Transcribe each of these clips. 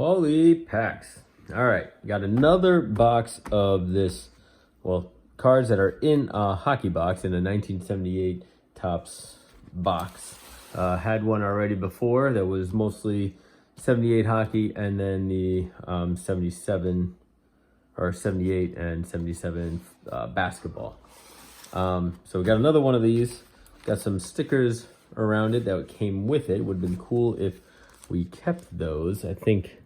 Holy packs. All right, got another box of this, well, cards that are in a hockey box in a 1978 Topps box. Had one already before that was mostly 78 hockey, and then the 77 or 78 and 77 basketball. So we got another one of these. Got some stickers around it that came with it. Would have been cool if we kept those. I think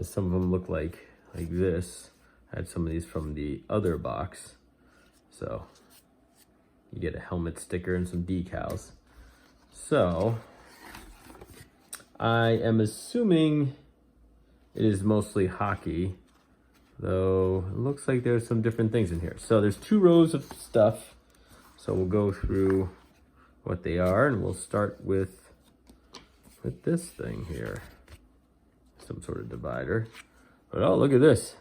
some of them look like this. I had some of these from the other box. So you get a helmet sticker and some decals. So I am assuming it is mostly hockey, though it looks like there's some different things in here. So there's 2 rows of stuff. So we'll go through what they are, and we'll start with this thing here. Some sort of divider. But oh, look at this.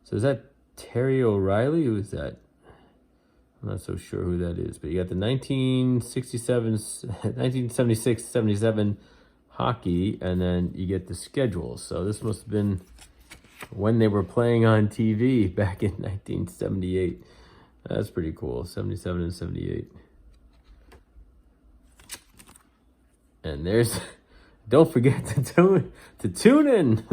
So is that Terry O'Reilly? Who is that? I'm not so sure who that is, but you got the 1976-77 hockey, and then you get the schedule. So this must have been when they were playing on TV back in 1978. That's pretty cool, 77 and 78. And there's, don't forget to tune in.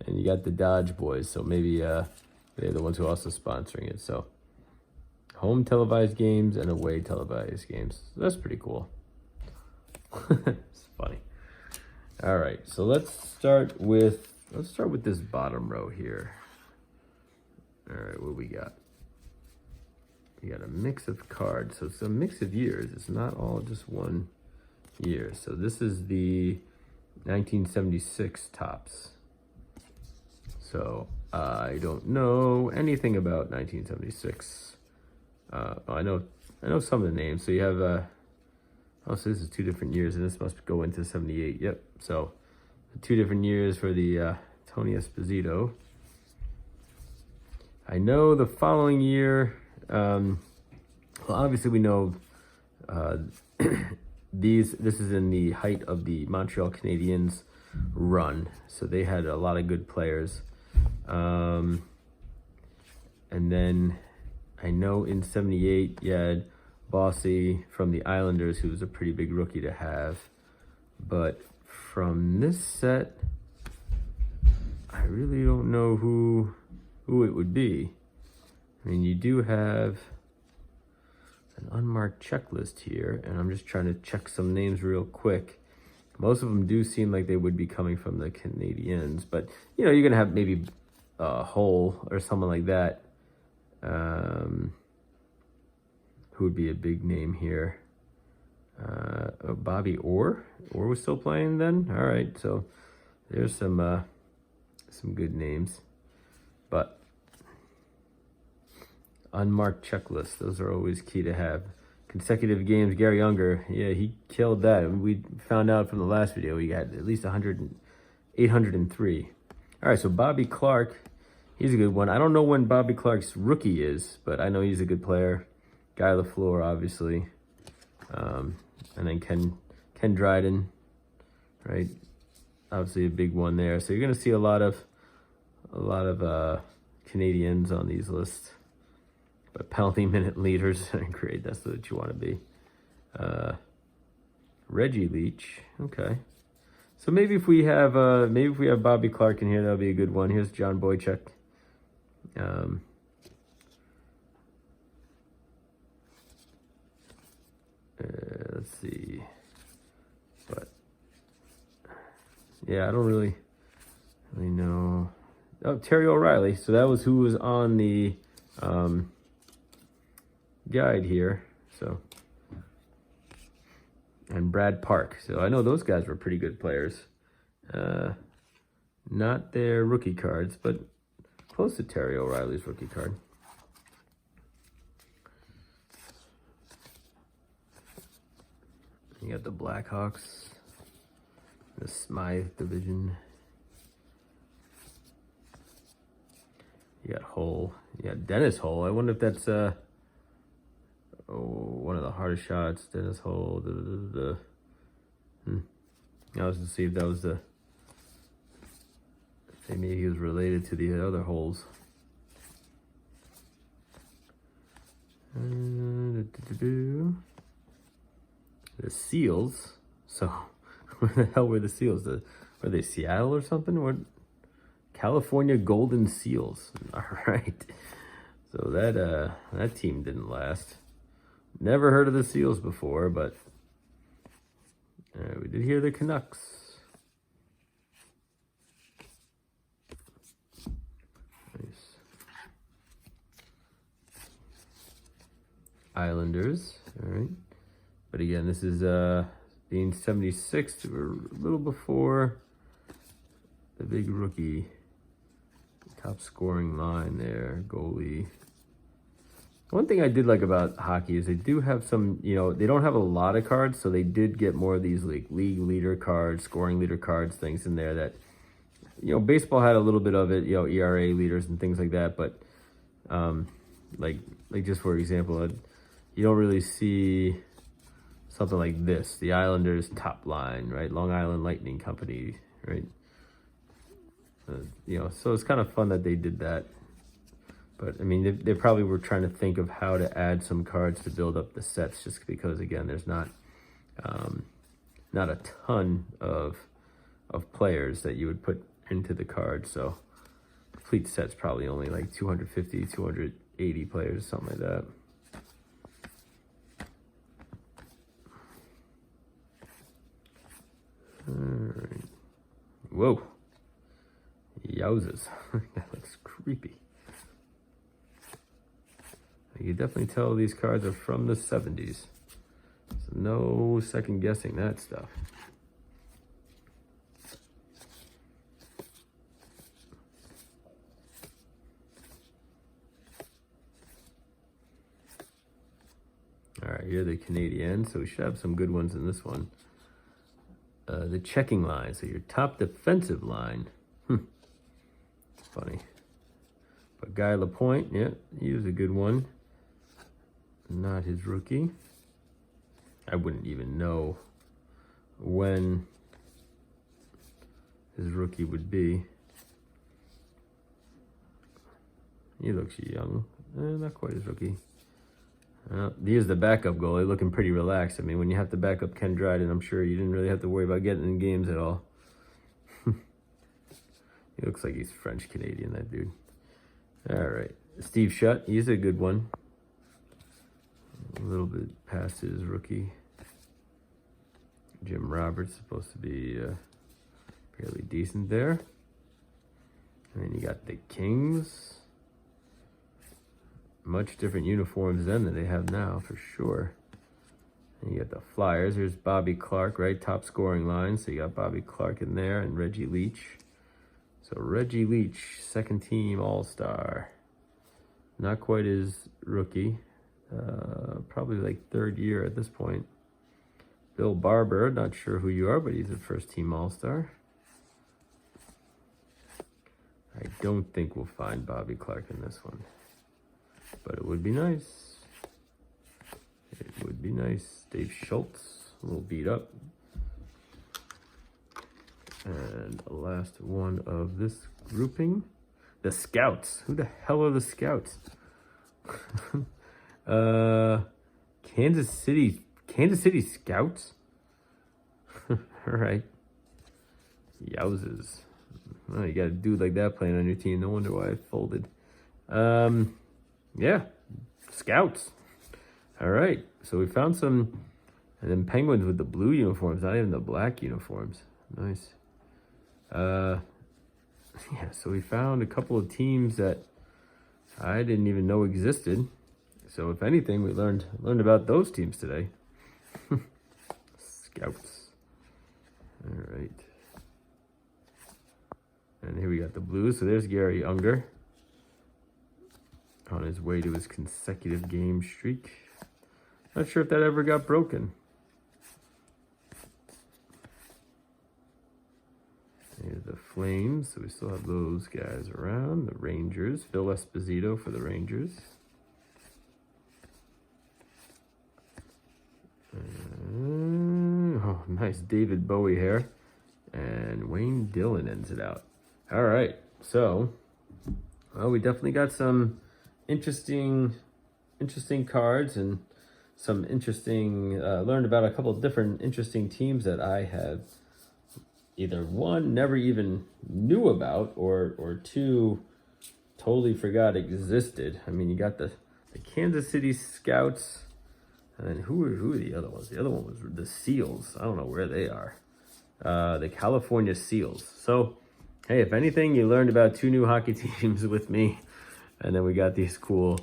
And you got the Dodge Boys, so maybe they're the ones who are also sponsoring it. So home televised games and away televised games. That's pretty cool. It's funny. All right, so let's start with this bottom row here. All right, what we got? We got a mix of cards. So it's a mix of years. It's not all just one year. So this is the 1976 Topps. So I don't know anything about 1976. I know some of the names. So you have oh, so this is 2 different years, and this must go into 78. Yep. So 2 different years for the Tony Esposito. I know the following year. Well, obviously we know this is in the height of the Montreal Canadiens run, so they had a lot of good players. And then I know in 78 you had Bossy from the Islanders, who was a pretty big rookie to have. But from this set, I really don't know who it would be. I mean, you do have an unmarked checklist here, and I'm just trying to check some names real quick. Most of them do seem like they would be coming from the Canadiens, but you know, you're gonna have maybe Hull or someone like that. Who would be a big name here? Bobby Orr. Orr was still playing then. All right, so there's some good names, but unmarked checklist. Those are always key to have. Consecutive games. Gary Unger, yeah, he killed that. We found out from the last video he had at least 803. All right, so Bobby Clark, he's a good one. I don't know when Bobby Clark's rookie is, but I know he's a good player. Guy LaFleur, obviously. And then Ken Dryden, right? Obviously a big one there. So you're gonna see a lot of Canadians on these lists. But penalty minute leaders, great, that's what you want to be. Reggie Leach, okay. So maybe if we have Bobby Clark in here, that'll be a good one. Here's John Boychuk. Let's see. But yeah, I don't really know. Oh, Terry O'Reilly. So that was who was on the guide here. So, and Brad Park. So I know those guys were pretty good players. Not their rookie cards, but close to Terry O'Reilly's rookie card. You got the Blackhawks, the Smythe division. You got Hull. You got Dennis Hull. I wonder if that's one of the hardest shots. Dennis Hull. I was to see if that was the say maybe he was related to the other holes. The Seals. So, where the hell were the Seals? Were they Seattle or something? What? California Golden Seals. All right. So that team didn't last. Never heard of the Seals before, but we did hear the Canucks. Nice. Islanders. All right. But again, this is being 76. We're a little before the big rookie. Top scoring line there, goalie. One thing I did like about hockey is they do have some, they don't have a lot of cards, so they did get more of these like league leader cards, scoring leader cards, things in there that, baseball had a little bit of it, ERA leaders and things like that, but like just for example, you don't really see something like this, the Islanders top line, right? Long Island Lightning Company, right? So it's kind of fun that they did that. But, I mean, they probably were trying to think of how to add some cards to build up the sets, just because, again, there's not a ton of players that you would put into the card. So, complete set's probably only like 250, 280 players, something like that. All right. Whoa. Yowzers. That looks creepy. You can definitely tell these cards are from the 70s. So no second guessing that stuff. All right, here are the Canadiens. So we should have some good ones in this one. The checking line. So your top defensive line. Funny. But Guy Lapointe, yeah, he was a good one. Not his rookie. I wouldn't even know when his rookie would be. He looks young. Not quite his rookie. He is the backup goalie, looking pretty relaxed. I mean, when you have to back up Ken Dryden, I'm sure you didn't really have to worry about getting in games at all. He looks like he's French-Canadian, that dude. All right. Steve Shutt, he's a good one. A little bit past his rookie. Jim Roberts, supposed to be fairly decent there. And then you got the Kings. Much different uniforms then than they have now, for sure. And you got the Flyers. Here's Bobby Clark, right? Top scoring line. So you got Bobby Clark in there and Reggie Leach. So Reggie Leach, second team All-Star. Not quite his rookie. Probably like third year at this point. Bill Barber, not sure who you are, but he's a first team All-Star. I don't think we'll find Bobby Clark in this one. But it would be nice. It would be nice. Dave Schultz, a little beat up. And the last one of this grouping, the Scouts. Who the hell are the Scouts? Kansas City Scouts? All right. Yowzers. Well, you got a dude like that playing on your team. No wonder why I folded. Yeah, Scouts. All right. So we found some, and then Penguins with the blue uniforms, not even the black uniforms. Nice. Yeah, so we found a couple of teams that I didn't even know existed. So if anything, we learned about those teams today. Scouts. All right. And here we got the Blues. So there's Gary Unger on his way to his consecutive game streak. Not sure if that ever got broken. Here's the Flames. So we still have those guys around. The Rangers. Phil Esposito for the Rangers. Oh, nice David Bowie hair. And Wayne Dillon ends it out. All right, so well, we definitely got some interesting cards and some interesting. Learned about a couple of different interesting teams that I have either one never even knew about, or two totally forgot existed. I mean, you got the Kansas City Scouts, and then who are the other ones? The other one was the Seals. I don't know where they are. The California Seals. So, hey, if anything, you learned about two new hockey teams with me, and then we got these cool.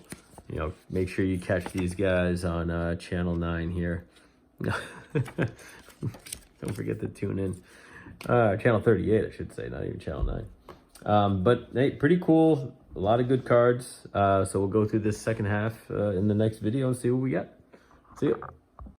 You know, make sure you catch these guys on Channel 9 here. Don't forget to tune in. Channel 38, I should say, not even Channel 9. But hey, pretty cool. A lot of good cards. So we'll go through this second half in the next video and see what we got. See ya.